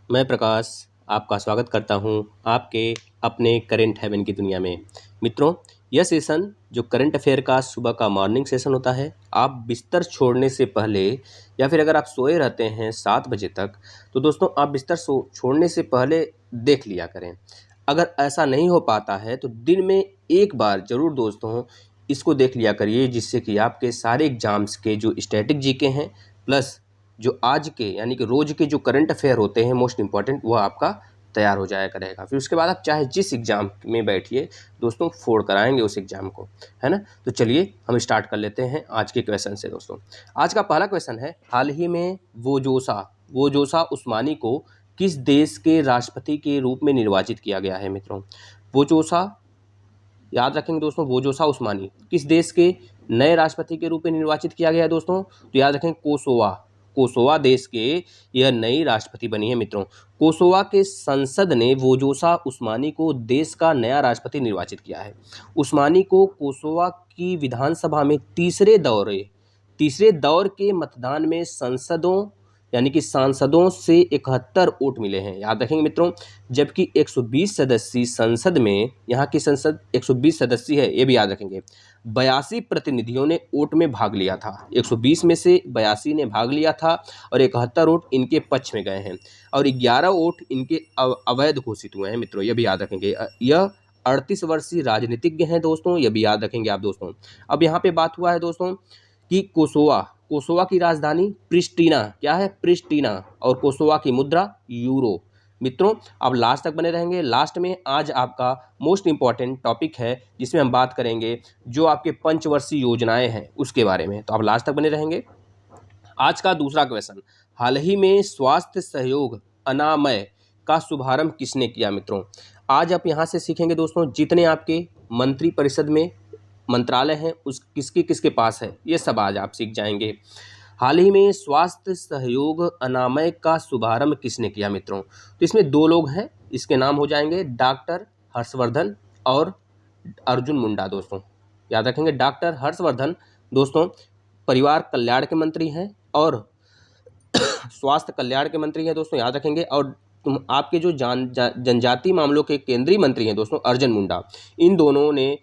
मैं प्रकाश आपका स्वागत करता हूं आपके अपने करंट हेवन की दुनिया में। मित्रों, यह सेशन जो करंट अफेयर का सुबह का मॉर्निंग सेशन होता है, आप बिस्तर छोड़ने से पहले या फिर अगर आप सोए रहते हैं 7 बजे तक, तो दोस्तों आप बिस्तर छोड़ने से पहले देख लिया करें। अगर ऐसा नहीं हो पाता है तो दिन में एक बार ज़रूर दोस्तों इसको देख लिया करिए, जिससे कि आपके सारे एग्जाम्स के जो स्टैटिक जीके हैं प्लस जो आज के यानी कि रोज़ के जो करंट अफेयर होते हैं मोस्ट इम्पॉर्टेंट, वो आपका तैयार हो जाया करेगा। फिर उसके बाद आप चाहे जिस एग्ज़ाम में बैठिए दोस्तों, फोड़ कराएंगे उस एग्ज़ाम को, है ना। तो चलिए हम स्टार्ट कर लेते हैं आज के क्वेश्चन से दोस्तों। आज का पहला क्वेश्चन है, हाल ही में वोजोसा उस्मानी को किस देश के राष्ट्रपति के रूप में निर्वाचित किया गया है। मित्रों, वोजोसा, याद रखेंगे दोस्तों, वोजोसा उस्मानी किस देश के नए राष्ट्रपति के रूप में निर्वाचित किया गया है दोस्तों। तो याद रखें, कोसोवा देश के यह नई राष्ट्रपति बनी है। मित्रों, कोसोवा के संसद ने वोजोसा उस्मानी को देश का नया राष्ट्रपति निर्वाचित किया है। उस्मानी को कोसोवा की विधानसभा में तीसरे दौर के मतदान में सांसदों से 71 वोट मिले हैं। याद रखेंगे मित्रों, जबकि 120 सदस्यीय संसद में, यहाँ की संसद 120 सदस्यीय है, ये भी याद रखेंगे, 82 प्रतिनिधियों ने वोट में भाग लिया था। 120 में से 82 ने भाग लिया था और 71 वोट इनके पक्ष में गए हैं और 11 वोट इनके अवैध घोषित हुए हैं। मित्रों, यह भी याद रखेंगे। यह 38 वर्षीय राजनीतिज्ञ हैं दोस्तों, यह भी याद रखेंगे आप दोस्तों। अब यहाँ पे बात हुआ है दोस्तों कि कोसोवा की राजधानी प्रिस्टीना, क्या है, प्रिस्टीना, और कोसोवा की मुद्रा यूरो। मित्रों, अब लास्ट तक बने रहेंगे। लास्ट में आज आपका मोस्ट इंपॉर्टेंट टॉपिक है, जिसमें हम बात करेंगे जो आपके पंचवर्षीय योजनाएं हैं उसके बारे में, तो आप लास्ट तक बने रहेंगे। आज का दूसरा क्वेश्चन, हाल ही में स्वास्थ्य सहयोग अनामय का शुभारंभ किसने किया। मित्रों, आज आप यहाँ से सीखेंगे दोस्तों, जितने आपके मंत्री परिषद में मंत्रालय हैं उस किसके किसके पास है, ये सब आज आप सीख जाएंगे। हाल ही में स्वास्थ्य सहयोग अनामय का शुभारंभ किसने किया। मित्रों, तो इसमें दो लोग हैं, इसके नाम हो जाएंगे डॉक्टर हर्षवर्धन और अर्जुन मुंडा। दोस्तों याद रखेंगे, डॉक्टर हर्षवर्धन दोस्तों परिवार कल्याण के मंत्री हैं और स्वास्थ्य कल्याण के मंत्री हैं दोस्तों, याद रखेंगे। और आपके जो जनजातीय मामलों के केंद्रीय मंत्री हैं दोस्तों, अर्जुन मुंडा, इन दोनों ने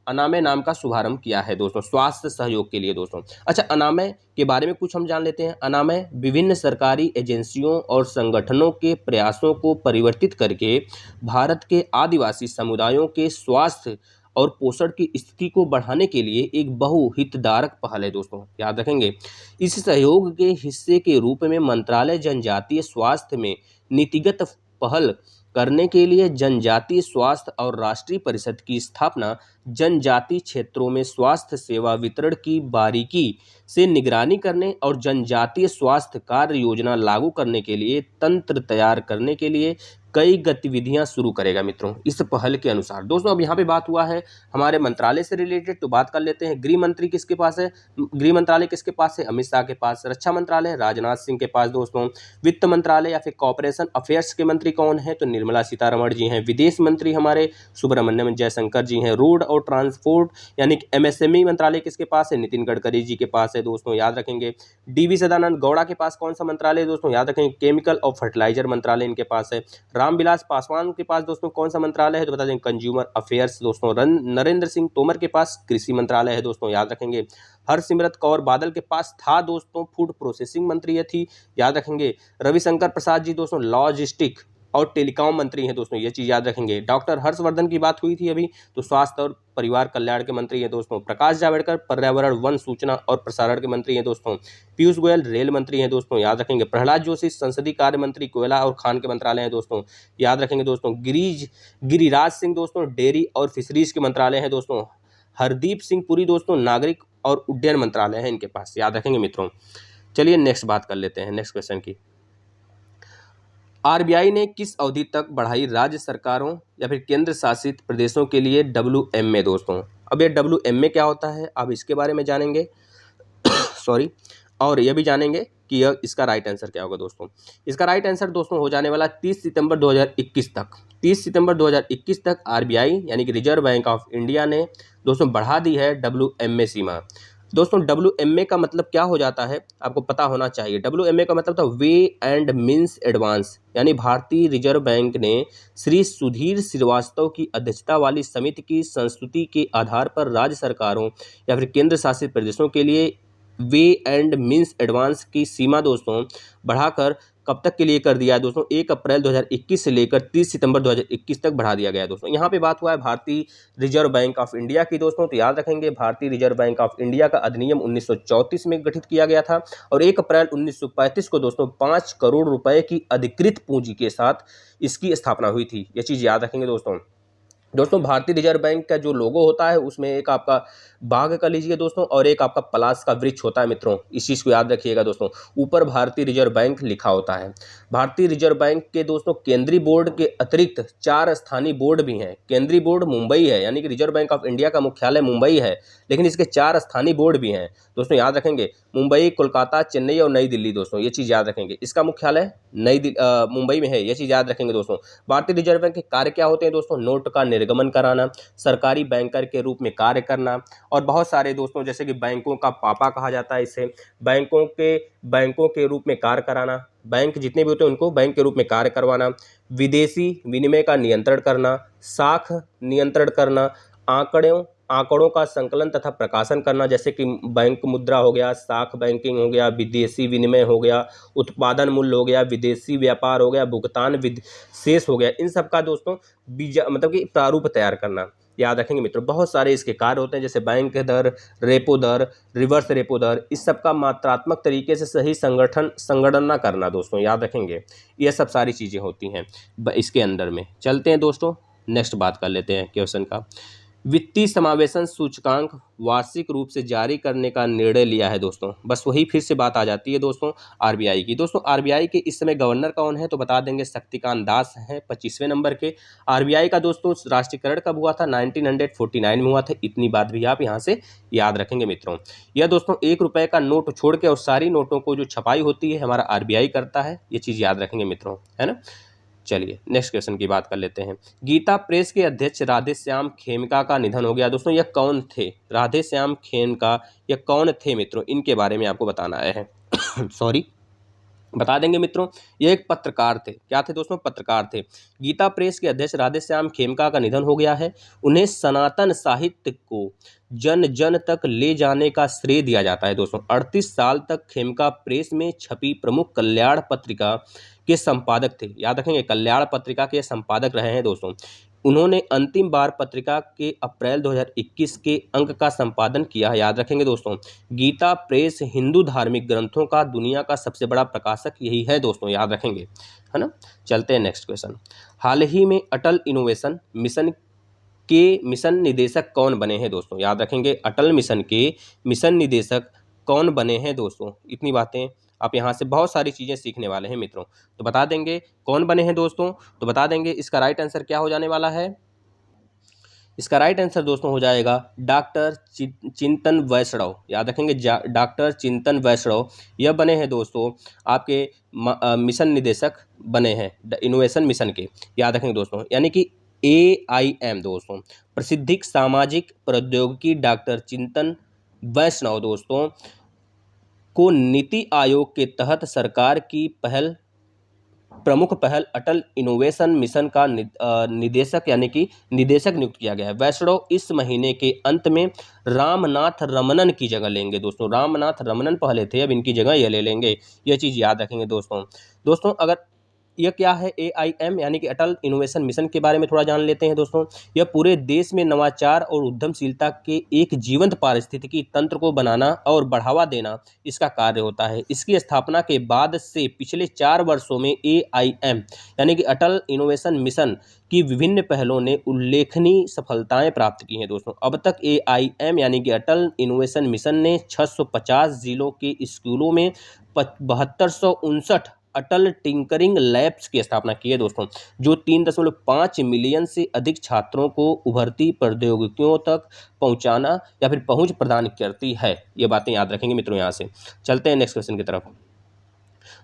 अनामय नाम का शुभारंभ किया है दोस्तों, स्वास्थ्य सहयोग के लिए दोस्तों। अच्छा, अनामय के बारे में कुछ हम जान लेते हैं। अनामय विभिन्न सरकारी एजेंसियों और संगठनों के प्रयासों को परिवर्तित करके भारत के आदिवासी समुदायों के स्वास्थ्य और पोषण की स्थिति को बढ़ाने के लिए एक बहुहितधारक पहल है दोस्तों, याद रखेंगे। इस सहयोग के हिस्से के रूप में मंत्रालय जनजातीय स्वास्थ्य में नीतिगत पहल करने के लिए जनजातीय स्वास्थ्य और राष्ट्रीय परिषद की स्थापना, जनजातीय क्षेत्रों में स्वास्थ्य सेवा वितरण की बारीकी से निगरानी करने और जनजातीय स्वास्थ्य कार्य योजना लागू करने के लिए तंत्र तैयार करने के लिए कई गतिविधियां शुरू करेगा। मित्रों, इस पहल के अनुसार दोस्तों, अब यहाँ पे बात हुआ है हमारे मंत्रालय से रिलेटेड, तो बात कर लेते हैं गृह मंत्री किसके पास है। गृह मंत्रालय किसके पास है, अमित शाह के पास। रक्षा मंत्रालय राजनाथ सिंह के पास दोस्तों। वित्त मंत्रालय या फिर कॉर्पोरेशन अफेयर्स के मंत्री कौन है, तो निर्मला सीतारमण जी हैं। विदेश मंत्री हमारे सुब्रमण्यम जयशंकर जी हैं। रोड और ट्रांसपोर्ट यानी कि एमएसएमई मंत्रालय किसके पास है, नितिन गडकरी जी के पास है दोस्तों, याद रखेंगे। डीवी सदानंद गौड़ा के पास कौन सा मंत्रालय है दोस्तों, याद रखेंगे, केमिकल और फर्टिलाइजर मंत्रालय इनके पास है। रामविलास पासवान के पास दोस्तों कौन सा मंत्रालय है, तो बता दें कंज्यूमर अफेयर्स दोस्तों। नरेंद्र सिंह तोमर के पास कृषि मंत्रालय है दोस्तों, याद रखेंगे। हरसिमरत कौर बादल के पास था दोस्तों, फूड प्रोसेसिंग मंत्री ये थी, याद रखेंगे। रविशंकर प्रसाद जी दोस्तों लॉजिस्टिक और टेलीकॉम मंत्री हैं दोस्तों, ये चीज़ याद रखेंगे। डॉक्टर हर्षवर्धन की बात हुई थी अभी, तो स्वास्थ्य और परिवार कल्याण के मंत्री हैं दोस्तों। प्रकाश जावड़ेकर पर्यावरण वन सूचना और प्रसारण के मंत्री हैं दोस्तों। पीयूष गोयल रेल मंत्री हैं दोस्तों, याद रखेंगे। प्रहलाद जोशी संसदीय कार्य मंत्री, कोयला और खान के मंत्रालय हैं दोस्तों, याद रखेंगे दोस्तों। गिरिराज सिंह दोस्तों डेयरी और फिशरीज के मंत्रालय हैं दोस्तों। हरदीप सिंह पुरी दोस्तों नागरिक और उड्डयन मंत्रालय है इनके पास, याद रखेंगे मित्रों। चलिए नेक्स्ट बात कर लेते हैं, नेक्स्ट क्वेश्चन की। आरबीआई ने किस अवधि तक बढ़ाई राज्य सरकारों या फिर केंद्र शासित प्रदेशों के लिए WMA दोस्तों। अब ये WMA क्या होता है, अब इसके बारे में जानेंगे सॉरी, और यह भी जानेंगे कि यह इसका राइट आंसर क्या होगा दोस्तों। इसका राइट आंसर दोस्तों हो जाने वाला 30 सितंबर 2021 तक। 30 सितंबर 2021 तक आरबीआई यानी कि रिजर्व बैंक ऑफ इंडिया ने दोस्तों बढ़ा दी है WMA सीमा। दोस्तों WMA का मतलब क्या हो जाता है, आपको पता होना चाहिए। WMA का मतलब था वे एंड मीन्स एडवांस, यानी भारतीय रिजर्व बैंक ने श्री सुधीर श्रीवास्तव की अध्यक्षता वाली समिति की संस्तुति के आधार पर राज्य सरकारों या फिर केंद्र शासित प्रदेशों के लिए वे एंड मीन्स एडवांस की सीमा दोस्तों बढ़ाकर कब तक के लिए कर दिया है दोस्तों, 1 अप्रैल 2021 से लेकर 30 सितंबर 2021 तक बढ़ा दिया गया है दोस्तों। यहाँ पे बात हुआ है भारतीय रिजर्व बैंक ऑफ इंडिया की दोस्तों, तो याद रखेंगे भारतीय रिजर्व बैंक ऑफ इंडिया का अधिनियम 1934 में गठित किया गया था और 1 अप्रैल 1935 को दोस्तों 5 करोड़ रुपए की अधिकृत पूंजी के साथ इसकी स्थापना हुई थी। ये चीज़ याद रखेंगे दोस्तों। दोस्तों भारतीय रिजर्व बैंक का जो लोगो होता है उसमें एक आपका बाघ का लीजिए दोस्तों और एक आपका पलाश का वृक्ष होता है मित्रों, इस चीज़ को याद रखिएगा दोस्तों। ऊपर भारतीय रिजर्व बैंक लिखा होता है। भारतीय रिजर्व बैंक के दोस्तों केंद्रीय बोर्ड के अतिरिक्त 4 स्थानीय बोर्ड भी हैं। केंद्रीय बोर्ड मुंबई है, यानी कि रिजर्व बैंक ऑफ इंडिया का मुख्यालय मुंबई है, लेकिन इसके 4 स्थानीय बोर्ड भी हैं दोस्तों, याद रखेंगे। मुंबई, कोलकाता, चेन्नई और नई दिल्ली दोस्तों, ये चीज़ याद रखेंगे। इसका मुख्यालय मुंबई में है, ये चीज़ याद रखेंगे दोस्तों। भारतीय रिजर्व बैंक के कार्य क्या होते हैं दोस्तों, नोट का निर्गमन कराना, सरकारी बैंकर के रूप में कार्य करना और बहुत सारे दोस्तों जैसे कि बैंकों का पापा कहा जाता है इसे, बैंकों के रूप में कार्य कराना, बैंक जितने भी होते हैं उनको बैंक के रूप में कार्य करवाना, विदेशी विनिमय का नियंत्रण करना, साख नियंत्रण करना, आंकड़ों का संकलन तथा प्रकाशन करना, जैसे कि बैंक मुद्रा हो गया, साख बैंकिंग हो गया, विदेशी विनिमय हो गया, उत्पादन मूल्य हो गया, विदेशी व्यापार हो गया, भुगतान शेष हो गया, इन सब का दोस्तों मतलब कि प्रारूप तैयार करना। याद रखेंगे मित्रों, बहुत सारे इसके कार्य होते हैं, जैसे बैंक दर, रेपो दर, रिवर्स रेपो दर, इस सब का मात्रात्मक तरीके से सही संगणना करना दोस्तों, याद रखेंगे। ये सब सारी चीज़ें होती हैं इसके अंदर में। चलते हैं दोस्तों, नेक्स्ट बात कर लेते हैं क्वेश्चन का। वित्तीय समावेशन सूचकांक वार्षिक रूप से जारी करने का निर्णय लिया है दोस्तों। बस वही फिर से बात आ जाती है दोस्तों आरबीआई की। दोस्तों आरबीआई के इस समय गवर्नर कौन है, तो बता देंगे शक्तिकांत दास हैं 25वें नंबर के। आरबीआई का दोस्तों राष्ट्रीयकरण कब हुआ था, 1949 में हुआ था। इतनी बात भी आप यहाँ से याद रखेंगे मित्रों। यह दोस्तों 1 रुपये का नोट छोड़ के और सारी नोटों को जो छपाई होती है हमारा आरबीआई करता है, ये चीज़ याद रखेंगे मित्रों, है ना। चलिए नेक्स्ट क्वेश्चन की बात कर लेते हैं। गीता प्रेस के अध्यक्ष राधेश्याम खेमका का निधन हो गया दोस्तों। यह कौन थे, राधेश्याम खेमका यह कौन थे मित्रों, इनके बारे में आपको बताना है सॉरी, बता देंगे मित्रों। ये एक पत्रकार थे। क्या थे दोस्तों, पत्रकार थे। गीता प्रेस के अध्यक्ष राधेश्याम खेमका का निधन हो गया है। उन्हें सनातन साहित्य को जन जन तक ले जाने का श्रेय दिया जाता है दोस्तों। 38 साल तक खेमका प्रेस में छपी प्रमुख कल्याण पत्रिका के संपादक थे। याद रखेंगे, कल्याण पत्रिका के संपादक रहे हैं दोस्तों। उन्होंने अंतिम बार पत्रिका के अप्रैल 2021 के अंक का संपादन किया है। याद रखेंगे दोस्तों, गीता प्रेस हिंदू धार्मिक ग्रंथों का दुनिया का सबसे बड़ा प्रकाशक यही है दोस्तों, याद रखेंगे, है ना। चलते हैं नेक्स्ट क्वेश्चन। हाल ही में अटल इनोवेशन मिशन के मिशन निदेशक कौन बने हैं दोस्तों, याद रखेंगे। अटल मिशन के मिशन निदेशक कौन बने हैं दोस्तों, इतनी बातें आप यहाँ से बहुत सारी चीज़ें सीखने वाले हैं मित्रों। तो बता देंगे कौन बने हैं दोस्तों, तो बता देंगे इसका राइट आंसर क्या हो जाने वाला है। इसका राइट आंसर दोस्तों हो जाएगा डॉक्टर चिंतन वैष्णव। याद रखेंगे, डॉक्टर चिंतन वैष्णव यह बने हैं दोस्तों आपके मिशन निदेशक बने हैं इनोवेशन मिशन के। याद रखेंगे दोस्तों, यानी कि AIM दोस्तों, प्रसिद्धिक सामाजिक प्रौद्योगिकी डॉक्टर चिंतन वैष्णव दोस्तों को नीति आयोग के तहत सरकार की प्रमुख पहल अटल इनोवेशन मिशन का निदेशक यानी कि निदेशक नियुक्त किया गया है। वैष्णव इस महीने के अंत में रामनाथ रमनन की जगह लेंगे दोस्तों। रामनाथ रमनन पहले थे, अब इनकी जगह ये ले लेंगे। यह चीज़ याद रखेंगे दोस्तों। अगर यह क्या है AIM यानी कि अटल इनोवेशन मिशन के बारे में थोड़ा जान लेते हैं दोस्तों। यह पूरे देश में नवाचार और उद्यमशीलता के एक जीवंत पारिस्थितिकी तंत्र को बनाना और बढ़ावा देना इसका कार्य होता है। इसकी स्थापना के बाद से पिछले 4 वर्षों में AIM यानी कि अटल इनोवेशन मिशन की विभिन्न पहलों ने उल्लेखनीय सफलताएं प्राप्त की हैं दोस्तों। अब तक AIM यानी कि अटल इनोवेशन मिशन ने 650 जिलों के स्कूलों में 7259 अटल टिंकरिंग लैब्स की स्थापना की है दोस्तों, जो 3.5 मिलियन से अधिक छात्रों को उभरती प्रौद्योगिकियों तक पहुंचाना या फिर पहुंच प्रदान करती है। ये बातें याद रखेंगे मित्रों। यहाँ से चलते हैं नेक्स्ट क्वेश्चन की तरफ।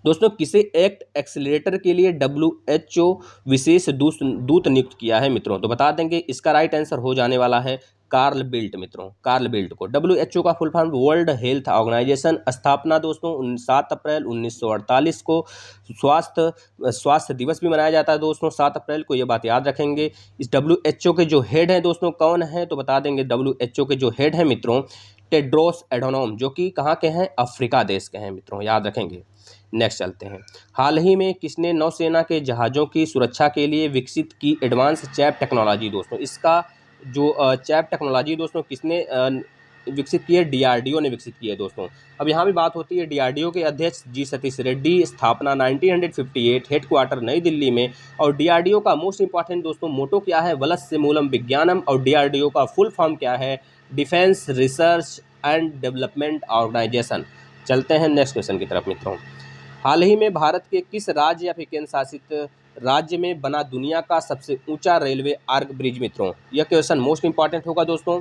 दोस्तों किसे एक्ट एक्सीलरेटर के लिए WHO विशेष दूत नियुक्त किया है मित्रों? तो बता देंगे इसका राइट आंसर हो जाने वाला है कार्ल बिल्ट मित्रों, कार्ल बिल्ट को। WHO का full form World Health Organization, स्थापना दोस्तों 7 अप्रैल 1948 को। स्वास्थ्य दिवस भी मनाया जाता है दोस्तों 7 अप्रैल को, ये बात याद रखेंगे। इस WHO के जो हेड हैं दोस्तों कौन है? तो बता देंगे WHO के जो हेड हैं मित्रों टेड्रोस एडोनोम, जो कि कहाँ के हैं? अफ्रीका देश के हैं मित्रों, याद रखेंगे। नेक्स्ट चलते हैं। हाल ही में किसने नौसेना के जहाज़ों की सुरक्षा के लिए विकसित की एडवांस चैप टेक्नोलॉजी दोस्तों? इसका जो चैप टेक्नोलॉजी दोस्तों किसने विकसित की है? DRDO ने विकसित की है दोस्तों। अब यहाँ भी बात होती है DRDO के अध्यक्ष जी सतीश रेड्डी, स्थापना 1958, हेडक्वार्टर नई दिल्ली में। और DRDO का मोस्ट इंपॉर्टेंट दोस्तों मोटो क्या है? वलस्य मूलम विज्ञानम। और DRDO का फुल फॉर्म क्या है? Defence Research and Development Organisation. चलते हैं नेक्स्ट क्वेश्चन की तरफ मित्रों। हाल ही में भारत के किस राज्य या फिर केंद्र शासित राज्य में बना दुनिया का सबसे ऊंचा रेलवे आर्क ब्रिज मित्रों? यह क्वेश्चन मोस्ट इंपॉर्टेंट होगा दोस्तों।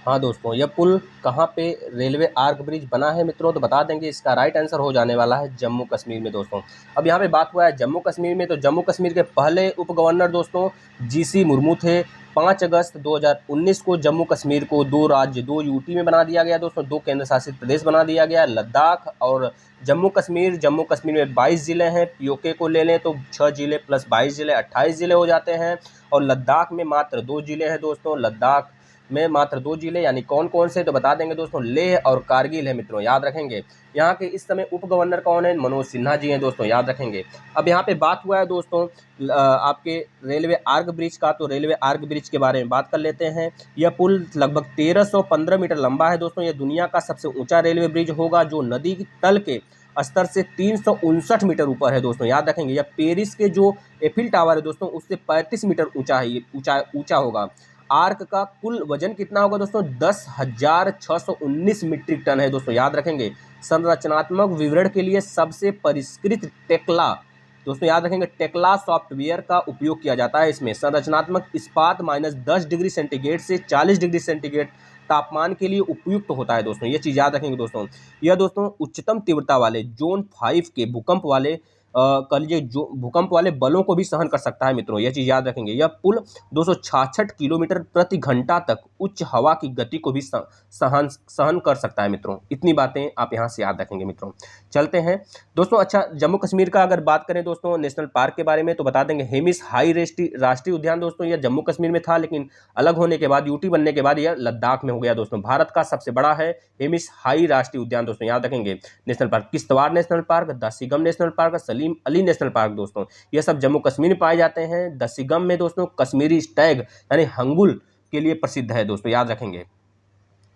हाँ दोस्तों, यह पुल कहाँ पे रेलवे आर्क ब्रिज बना है मित्रों? तो बता देंगे इसका राइट आंसर हो जाने वाला है जम्मू कश्मीर में दोस्तों। अब यहाँ पे बात हुआ है जम्मू कश्मीर में, तो जम्मू कश्मीर के पहले उप गवर्नर दोस्तों GC मुर्मू थे। 5 अगस्त 2019 को जम्मू कश्मीर को 2 राज्य 2 UT में बना दिया गया दोस्तों, 2 केंद्र शासित प्रदेश बना दिया गया, लद्दाख और जम्मू कश्मीर। जम्मू कश्मीर में 22 ज़िले हैं, POK को ले लें तो 6 ज़िले प्लस 22 ज़िले 28 ज़िले हो जाते हैं। और लद्दाख में मात्र 2 ज़िले हैं दोस्तों, लद्दाख में मात्र 2 ज़िले, यानी कौन कौन से? तो बता देंगे दोस्तों लेह और कारगिल है मित्रों, याद रखेंगे। यहाँ के इस समय उप गवर्नर कौन है? मनोज सिन्हा जी हैं दोस्तों, याद रखेंगे। अब यहाँ पे बात हुआ है दोस्तों आपके रेलवे आर्क ब्रिज का, तो रेलवे आर्क ब्रिज के बारे में बात कर लेते हैं। यह पुल लगभग 1315 मीटर लंबा है दोस्तों। यह दुनिया का सबसे ऊंचा रेलवे ब्रिज होगा, जो नदी की तल के स्तर से 359 मीटर ऊपर है दोस्तों, याद रखेंगे। यह पेरिस के जो एफिल टावर है दोस्तों उससे 35 मीटर ऊंचा है, ऊंचा होगा। आर्क का कुल वजन कितना होगा दोस्तों? 10,619 मीट्रिक टन है दोस्तों, याद रखेंगे। संरचनात्मक विवरण के लिए सबसे परिष्कृत टेक्ला दोस्तों, याद रखेंगे, टेक्ला सॉफ्टवेयर का उपयोग किया जाता है इसमें। संरचनात्मक इस्पात -10 डिग्री सेंटीग्रेड से 40 डिग्री सेंटीग्रेड तापमान के लिए उपयुक्त होता है दोस्तों, ये चीज़ याद रखेंगे दोस्तों। यह दोस्तों उच्चतम तीव्रता वाले जोन 5 के भूकंप वाले कह लीजिए जो भूकंप वाले बलों को भी सहन कर सकता है मित्रों, यह चीज़ याद रखेंगे। यह पुल 266 किलोमीटर प्रति घंटा तक उच्च हवा की गति को भी सहन कर सकता है मित्रों। इतनी बातें आप यहाँ से याद रखेंगे मित्रों। चलते हैं दोस्तों। अच्छा, जम्मू कश्मीर का अगर बात करें दोस्तों नेशनल पार्क के बारे में, तो बता देंगे हेमिस हाई राष्ट्रीय उद्यान दोस्तों, यह जम्मू कश्मीर में था, लेकिन अलग होने के बाद UT बनने के बाद यह लद्दाख में हो गया दोस्तों। भारत का सबसे बड़ा है हेमिस हाई राष्ट्रीय उद्यान दोस्तों, याद रखेंगे। National park Kishtwar national park, Dachigam national park, Salim Ali national park दोस्तों, ये सब जम्मू कश्मीर में पाए जाते हैं। दसीगम में दोस्तों कश्मीरी स्टैग यानी हंगुल के लिए प्रसिद्ध है दोस्तों, याद रखेंगे।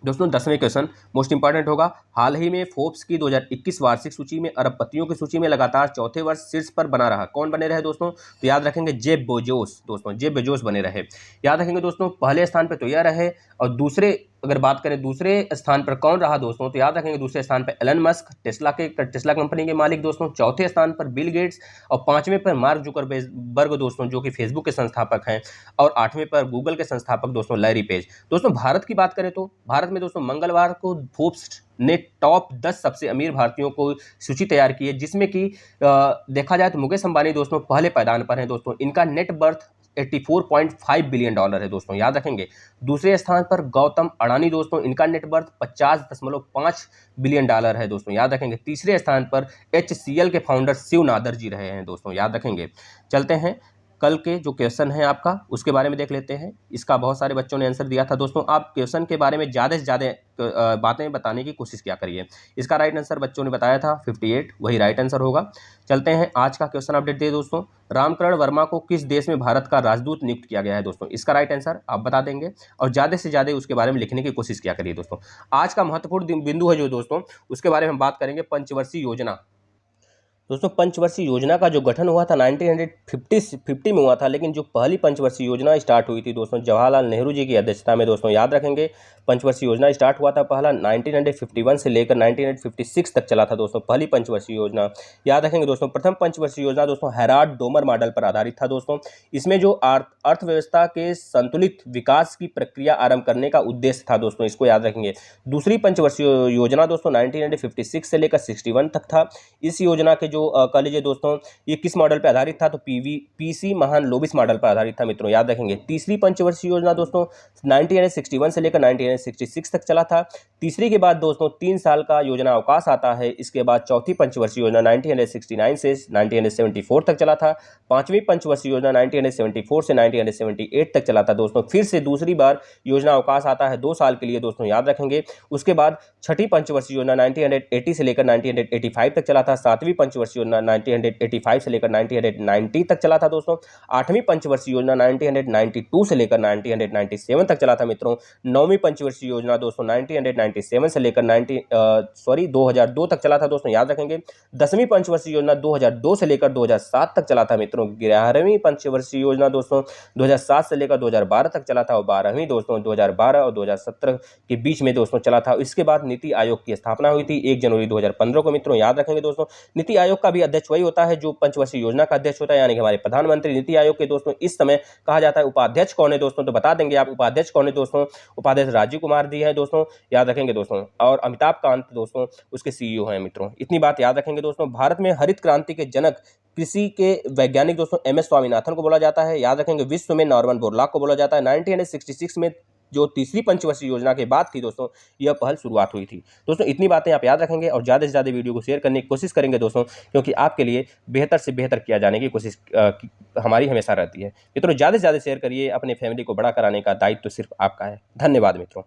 दोस्तों 10वें क्वेश्चन मोस्ट इंपॉर्टेंट होगा। हाल ही में फोर्ब्स की 2021 वार्षिक सूची में अरबपतियों की सूची में लगातार चौथे वर्ष शीर्ष पर बना रहा, कौन बने रहे दोस्तों? तो याद रखेंगे जेफ बेजोस दोस्तों, जेफ बेजोस बने रहे, याद रखेंगे दोस्तों। पहले स्थान पर तो यह रहे, और दूसरे अगर बात करें दूसरे स्थान पर कौन रहा दोस्तों, तो याद रखेंगे दूसरे स्थान पर एलन मस्क, टेस्ला कंपनी के मालिक दोस्तों। चौथे स्थान पर बिल गेट्स, और 5वें पर मार्क जुकरबर्ग दोस्तों, जो कि फेसबुक के संस्थापक हैं। और 8वें पर गूगल के संस्थापक दोस्तों लैरी पेज। दोस्तों भारत की बात करें तो भारत में दोस्तों मंगलवार को फोर्ब्स ने टॉप 10 सबसे अमीर भारतीयों को सूची तैयार की है, जिसमें कि देखा जाए तो मुकेश अंबानी दोस्तों पहले पायदान पर हैं दोस्तों। इनका नेट वर्थ $84.5 बिलियन है दोस्तों, याद रखेंगे। दूसरे स्थान पर गौतम अडानी दोस्तों, इनका नेट वर्थ $50.5 बिलियन है दोस्तों, याद रखेंगे। तीसरे स्थान पर HCL के फाउंडर शिव नादर जी रहे हैं दोस्तों, याद रखेंगे। चलते हैं कल के जो क्वेश्चन है आपका उसके बारे में देख लेते हैं। इसका बहुत सारे बच्चों ने आंसर दिया था दोस्तों। आप क्वेश्चन के बारे में ज़्यादा से ज़्यादा बातें बताने की कोशिश क्या करिए। इसका राइट आंसर बच्चों ने बताया था 58, वही राइट आंसर होगा। चलते हैं आज का क्वेश्चन अपडेट दे दोस्तों। रामकरण वर्मा को किस देश में भारत का राजदूत नियुक्त किया गया है दोस्तों? इसका राइट आंसर आप बता देंगे, और ज़्यादा से ज़्यादा उसके बारे में लिखने की कोशिश क्या करिए दोस्तों। आज का महत्वपूर्ण बिंदु है जो दोस्तों उसके बारे में हम बात करेंगे, पंचवर्षीय योजना। दोस्तों पंचवर्षीय योजना का जो गठन हुआ था 1950 में हुआ था, लेकिन जो पहली पंचवर्षीय योजना स्टार्ट हुई थी दोस्तों जवाहरलाल नेहरू जी की अध्यक्षता में, दोस्तों याद रखेंगे पंचवर्षीय योजना स्टार्ट हुआ था पहला 1951 से लेकर 1956 तक चला था दोस्तों पहली पंचवर्षीय योजना। याद रखेंगे दोस्तों प्रथम पंचवर्षीय योजना दोस्तों हेराल्ड डोमर मॉडल पर आधारित था दोस्तों। इसमें जो अर्थव्यवस्था के संतुलित विकास की प्रक्रिया आरंभ करने का उद्देश्य था दोस्तों, इसको याद रखेंगे। दूसरी पंचवर्षीय योजना दोस्तों 1956 से लेकर 61 तक था। इस योजना के जो कह लीजिए दोस्तों ये किस मॉडल पर आधारित था, तो पीसी महान लोबिस मॉडल पर आधारित था मित्रों, याद रखेंगे। तीसरी पंचवर्षीय योजना दोस्तों 1961 से लेकर 1966 तक चला था। तीसरी के बाद दोस्तों 3 साल का योजना अवकाश आता है। इसके बाद चौथी पंचवर्षीय योजना 1969 से 1974 तक चला था। पांचवी पंचवर्षीय योजना 1974 से 1978 तक चला था दोस्तों। फिर से दूसरी बार योजना अवकाश आता है 2 साल के लिए दोस्तों, याद रखेंगे। उसके बाद छठी पंचवर्षीय योजना 1980 से लेकर 1985 तक चला था। सातवीं पंचवर्षीय योजना 1985 से लेकर 1990 तक चला था दोस्तों। आठवीं पंचवर्षीय योजना 1992 से लेकर 1997 तक चला था मित्रों। नौवीं पंचवर्षीय योजना दोस्तों 1997 से लेकर 2002 तक चला था दोस्तों, याद रखेंगे। 10वीं पंचवर्षीय योजना 2002 से लेकर 2007 तक चला था मित्रों। 11वीं पंचवर्षीय योजना दोस्तों 2007 से लेकर 2012 तक चला था और 12वीं दोस्तों 2012 और 2017 के बीच में दोस्तों चला था। इसके बाद नीति आयोग की स्थापना हुई थी 1 जनवरी 2015 को मित्रों, याद रखेंगे दोस्तों। नीति आयोग का भी अध्यक्ष वही होता है जो पंचवर्षीय योजना का अध्यक्ष होता है, यानी कि हमारे प्रधानमंत्री। नीति आयोग के दोस्तों इस समय कहा जाता है उपाध्यक्ष कौन है दोस्तों, तो बता देंगे आप उपाध्यक्ष कौन है दोस्तों। उपाध्यक्ष राजीव कुमार जी हैं दोस्तों, याद रखेंगे दोस्तों। और अमिताभ कांत दोस्तों उसके सीईओ हैं मित्रों, इतनी बात याद रखेंगे दोस्तों। भारत में हरित क्रांति के जनक कृषि के वैज्ञानिक दोस्तों MS स्वामीनाथन को बोला जाता है, याद रखेंगे। विश्व में नॉर्मन बोरलॉग को बोला जाता है। 1966 में जो तीसरी पंचवर्षीय योजना के बाद थी दोस्तों यह पहल शुरुआत हुई थी दोस्तों। इतनी बातें आप याद रखेंगे और ज़्यादा से ज़्यादा वीडियो को शेयर करने की कोशिश करेंगे दोस्तों, क्योंकि आपके लिए बेहतर से बेहतर किया जाने की कोशिश हमारी हमेशा रहती है मित्रों। ज़्यादा से ज़्यादा शेयर करिए, अपने फैमिली को बड़ा कराने का दायित्व सिर्फ आपका है। धन्यवाद मित्रों।